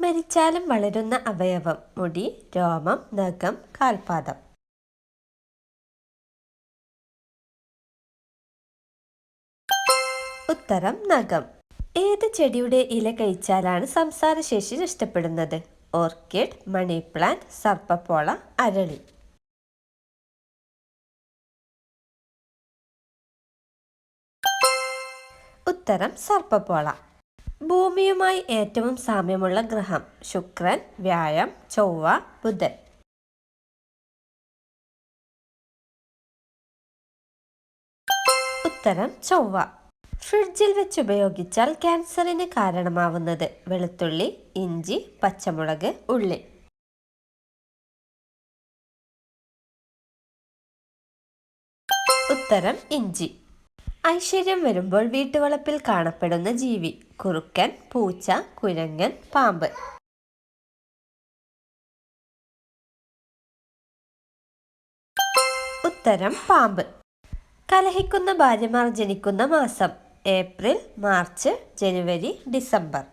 മരിച്ചാലും വളരുന്ന അവയവം: മുടി, രോമം, നഖം, കാൽപാദം. ഉത്തരം നഖം. ഏത് ചെടിയുടെ ഇല കഴിച്ചാലാണ് സംസാരശേഷി നഷ്ടപ്പെടുന്നത്? ഓർക്കിഡ്, മണി പ്ലാന്റ്, സർപ്പപ്പോള, അരളി. ഉത്തരം സർപ്പപ്പോള. ഭൂമിയുമായി ഏറ്റവും സാമ്യമുള്ള ഗ്രഹം: ശുക്രൻ, വ്യാഴം, ചൊവ്വ, ബുധൻ. ഉത്തരം ചൊവ്വ. ഫ്രിഡ്ജിൽ വെച്ച് ഉപയോഗിച്ചാൽ ക്യാൻസറിന് കാരണമാവുന്നത്: വെളുത്തുള്ളി, ഇഞ്ചി, പച്ചമുളക്, ഉള്ളി. ഉത്തരം ഇഞ്ചി. ഐശ്വര്യം വരുമ്പോൾ വീട്ടുവളപ്പിൽ കാണപ്പെടുന്ന ജീവി: കുറുക്കൻ, പൂച്ച, കുരങ്ങൻ, പാമ്പ്. ഉത്തരം പാമ്പ്. കലഹിക്കുന്ന ഭാര്യമാർ ജനിക്കുന്ന മാസം: ഏപ്രിൽ, മാർച്ച്, ജനുവരി, ഡിസംബർ.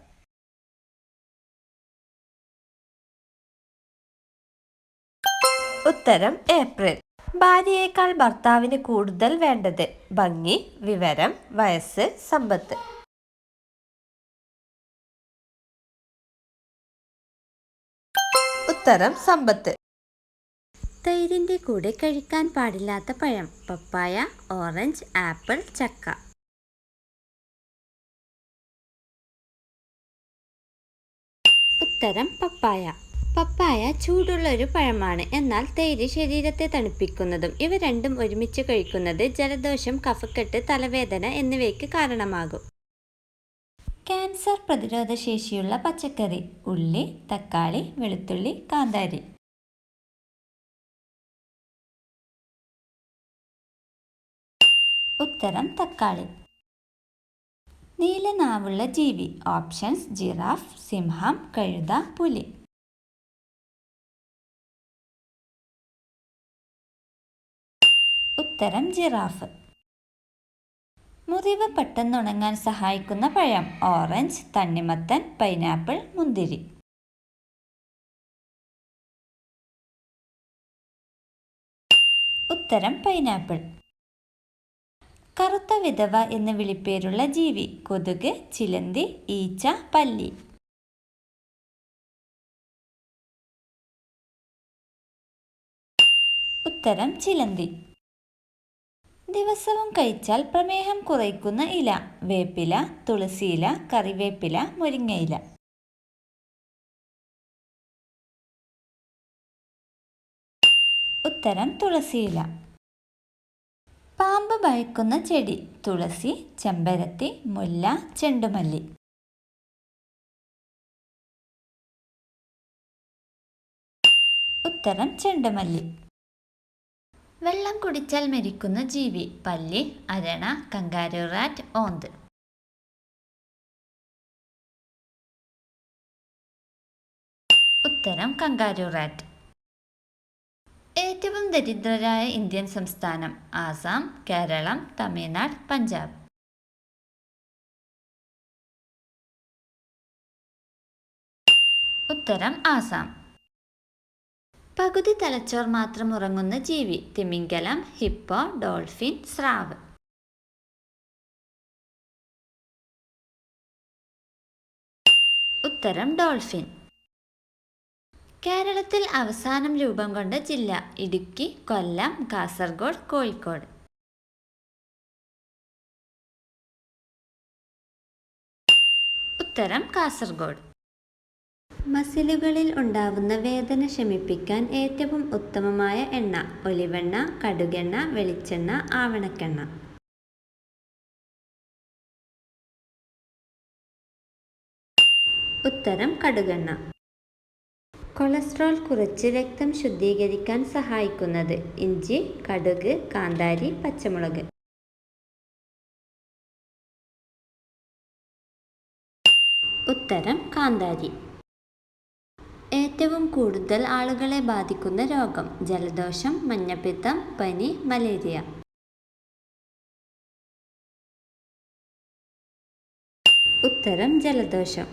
ഉത്തരം ഏപ്രിൽ. ഭാര്യയേക്കാൾ ഭർത്താവിന് കൂടുതൽ വേണ്ടത്: ഭംഗി, വിവരം, വയസ്സ്, സമ്പത്ത്. ഉത്തരം സമ്പത്ത്. തൈരിന്റെ കൂടെ കഴിക്കാൻ പാടില്ലാത്ത പഴം: പപ്പായ, ഓറഞ്ച്, ആപ്പിൾ, ചക്ക. ഉത്തരം പപ്പായ. പപ്പായ ചൂടുള്ള ഒരു പഴമാണ്, എന്നാൽ തൈര് ശരീരത്തെ തണുപ്പിക്കുന്നതും. ഇവ രണ്ടും ഒരുമിച്ച് കഴിക്കുന്നത് ജലദോഷം, കഫക്കെട്ട്, തലവേദന എന്നിവയ്ക്ക് കാരണമാകും. ക്യാൻസർ പ്രതിരോധ ശേഷിയുള്ള പച്ചക്കറി: ഉള്ളി, തക്കാളി, വെളുത്തുള്ളി, കാന്താരി. ഉത്തരം തക്കാളി. നീലനാവുള്ള ജീവി: ഓപ്ഷൻസ്: ജിറാഫ്, സിംഹം, കഴുത, പുലി. ഉത്തരം ജിറാഫ്. മുറിവ് പെട്ടെന്നുണങ്ങാൻ സഹായിക്കുന്ന പഴം: ഓറഞ്ച്, തണ്ണിമത്തൻ, പൈനാപ്പിൾ, മുന്തിരി. ഉത്തരം പൈനാപ്പിൾ. കറുത്ത വിധവ എന്ന് വിളിപ്പേരുള്ള ജീവി: കൊതുക്, ചിലന്തി, ഈച്ച, പല്ലി. ഉത്തരം ചിലന്തി. ദിവസവും കഴിച്ചാൽ പ്രമേഹം കുറയ്ക്കുന്ന ഇല: വേപ്പില, തുളസിയില, കറിവേപ്പില, മുരിങ്ങയില. ഉത്തരം തുളസിയില. പാമ്പ് ഭയക്കുന്ന ചെടി: തുളസി, ചെമ്പരത്തി, മുല്ല, ചെണ്ടുമല്ലി. ഉത്തരം ചെണ്ടുമല്ലി. വെള്ളം കുടിച്ചാൽ മരിക്കുന്ന ജീവി: പല്ലി, അരണ, കങ്കാരു റാറ്റ്, ഓന്ത്. ഉത്തരം കങ്കാരു റാറ്റ്. ഏറ്റവും ദരിദ്രരായ ഇന്ത്യൻ സംസ്ഥാനം: ആസാം, കേരളം, തമിഴ്നാട്, പഞ്ചാബ്. ഉത്തരം ആസാം. പകുതി തലച്ചോർ മാത്രം ഉറങ്ങുന്ന ജീവി: തിമിംഗലം, ഹിപ്പോ, ഡോൾഫിൻ, സ്രാവ്. ഉത്തരം ഡോൾഫിൻ. കേരളത്തിൽ അവസാനം രൂപം കൊണ്ട ജില്ല: ഇടുക്കി, കൊല്ലം, കാസർഗോഡ്, കോഴിക്കോട്. ഉത്തരം കാസർഗോഡ്. മസിലുകളിൽ ഉണ്ടാവുന്ന വേദന ശമിപ്പിക്കാൻ ഏറ്റവും ഉത്തമമായ എണ്ണ: ഒലിവെണ്ണ, കടുകെണ്ണ, വെളിച്ചെണ്ണ, ആവണക്കെണ്ണ. ഉത്തരം കടുകെണ്ണ. കൊളസ്ട്രോൾ കുറച്ച് രക്തം ശുദ്ധീകരിക്കാൻ സഹായിക്കുന്നത്: ഇഞ്ചി, കടുക്, കാന്താരി, പച്ചമുളക്. ഉത്തരം കാന്താരി. ഏറ്റവും കൂടുതൽ ആളുകളെ ബാധിക്കുന്ന രോഗം: ജലദോഷം, മഞ്ഞപ്പിത്തം, പനി, മലേറിയ. ഉത്തരം ജലദോഷം.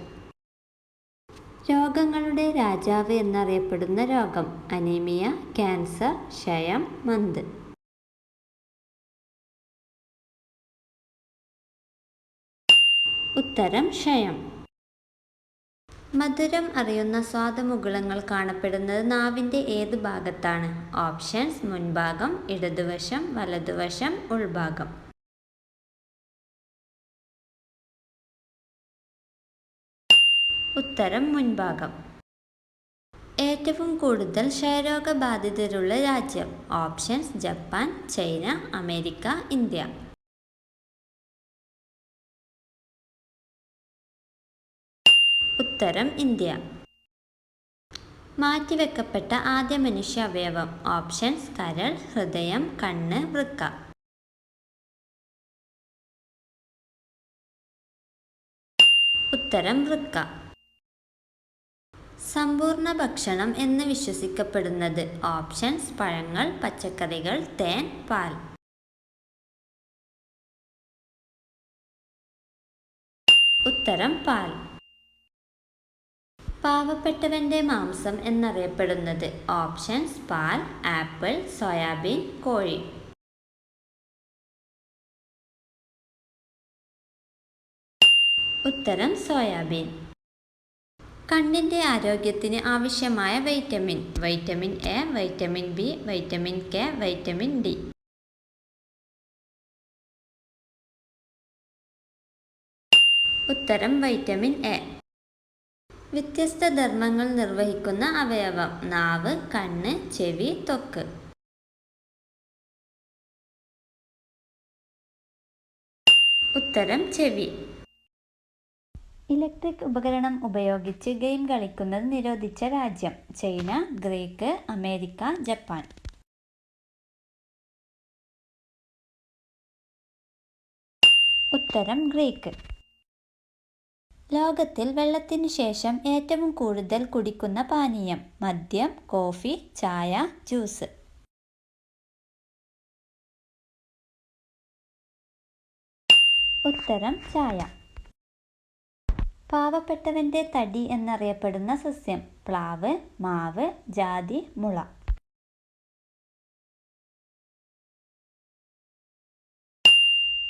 രോഗങ്ങളുടെ രാജാവ് എന്നറിയപ്പെടുന്ന രോഗം: അനീമിയ, ക്യാൻസർ, ക്ഷയം, മന്ത്. ഉത്തരം ക്ഷയം. മധുരം അറിയുന്ന സ്വാദുമുകുളങ്ങൾ കാണപ്പെടുന്നത് നാവിൻ്റെ ഏത് ഭാഗത്താണ്? ഓപ്ഷൻസ്: മുൻഭാഗം, ഇടതുവശം, വലതുവശം, ഉൾഭാഗം. ഉത്തരം മുൻഭാഗം. ഏറ്റവും കൂടുതൽ ക്ഷയരോഗബാധിതരുള്ള രാജ്യം? Options: Japan, China, America, India. ഉത്തരം ഇന്ത്യ. മാറ്റിവെക്കപ്പെട്ട ആദ്യ മനുഷ്യ അവയവം? ഓപ്ഷൻസ്: കരൾ, ഹൃദയം, കണ്ണ്, വൃക്ക. ഉത്തരം വൃക്ക. സമ്പൂർണ്ണ ഭക്ഷണം എന്ന് വിശ്വസിക്കപ്പെടുന്നത്? ഓപ്ഷൻസ്: പഴങ്ങൾ, പച്ചക്കറികൾ, തേൻ, പാൽ. ഉത്തരം പാൽ. പാവപ്പെട്ടവന്റെ മാംസം എന്നറിയപ്പെടുന്നത്? ഓപ്ഷൻസ്: പാൽ, ആപ്പിൾ, സോയാബീൻ, കോഴി. ഉത്തരം സോയാബീൻ. കണ്ണിന്റെ ആരോഗ്യത്തിന് ആവശ്യമായ vitamin? Vitamin A, vitamin B, vitamin K, vitamin D. ഉത്തരം വൈറ്റമിൻ എ. വ്യത്യസ്ത ധർമ്മങ്ങൾ നിർവഹിക്കുന്ന അവയവം? നാവ്, കണ്ണ്, ചെവി, ത്വക്ക്. ഉത്തരം ചെവി. ഇലക്ട്രിക് ഉപകരണം ഉപയോഗിച്ച് ഗെയിം കളിക്കുന്നത് നിരോധിച്ച രാജ്യം? China, Greek, America, Japan. ഉത്തരം ഗ്രീക്ക്. ലോകത്തിൽ വെള്ളത്തിനു ശേഷം ഏറ്റവും കൂടുതൽ കുടിക്കുന്ന പാനീയം? മദ്യം, കോഫി, ചായ, ജ്യൂസ്. ഉത്തരം ചായ. പാവപ്പെട്ടവന്റെ തടി എന്നറിയപ്പെടുന്ന സസ്യം? പ്ലാവ്, മാവ്, ജാതി, മുള.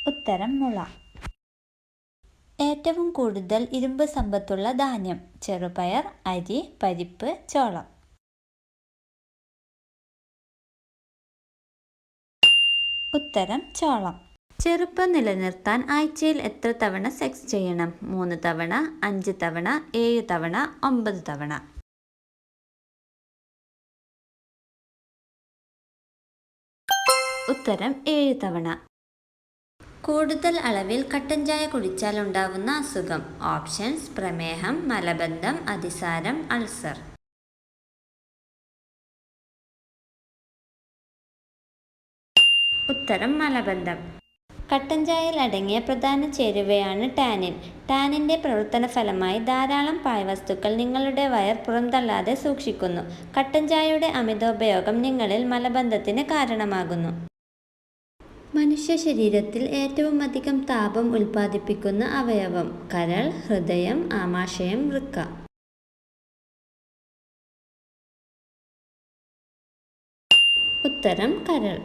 ഉത്തരം മുള. ഏറ്റവും കൂടുതൽ ഇരുമ്പ് സമ്പത്തുള്ള ധാന്യം? ചെറുപയർ, അരി, പരിപ്പ്, ചോളം. ഉത്തരം ചോളം. ചെറുപ്പം നിലനിർത്താൻ ആഴ്ചയിൽ എത്ര തവണ സെക്സ് ചെയ്യണം? 3 തവണ, 5 തവണ, 7 തവണ, 9 തവണ. ഉത്തരം 7 തവണ. കൂടുതൽ അളവിൽ കട്ടൻ ചായ കുടിച്ചാൽ ഉണ്ടാവുന്ന അസുഖം? ഓപ്ഷൻസ്: പ്രമേഹം, മലബന്ധം, അതിസാരം, അൾസർ. ഉത്തരം മലബന്ധം. കട്ടൻ ചായയിൽ അടങ്ങിയ പ്രധാന ചേരുവയാണ് ടാനിൻ. ടാനിൻ്റെ പ്രവർത്തന ഫലമായി ധാരാളം പാഴ്വസ്തുക്കൾ നിങ്ങളുടെ വയർ പുറന്തള്ളാതെ സൂക്ഷിക്കുന്നു. കട്ടൻ ചായയുടെ അമിതോപയോഗം നിങ്ങളിൽ മലബന്ധത്തിന് കാരണമാകുന്നു. മനുഷ്യ ശരീരത്തിൽ ഏറ്റവും അധികം താപം ഉൽപ്പാദിപ്പിക്കുന്ന അവയവം? കരൾ, ഹൃദയം, ആമാശയം, വൃക്ക. ഉത്തരം കരൾ.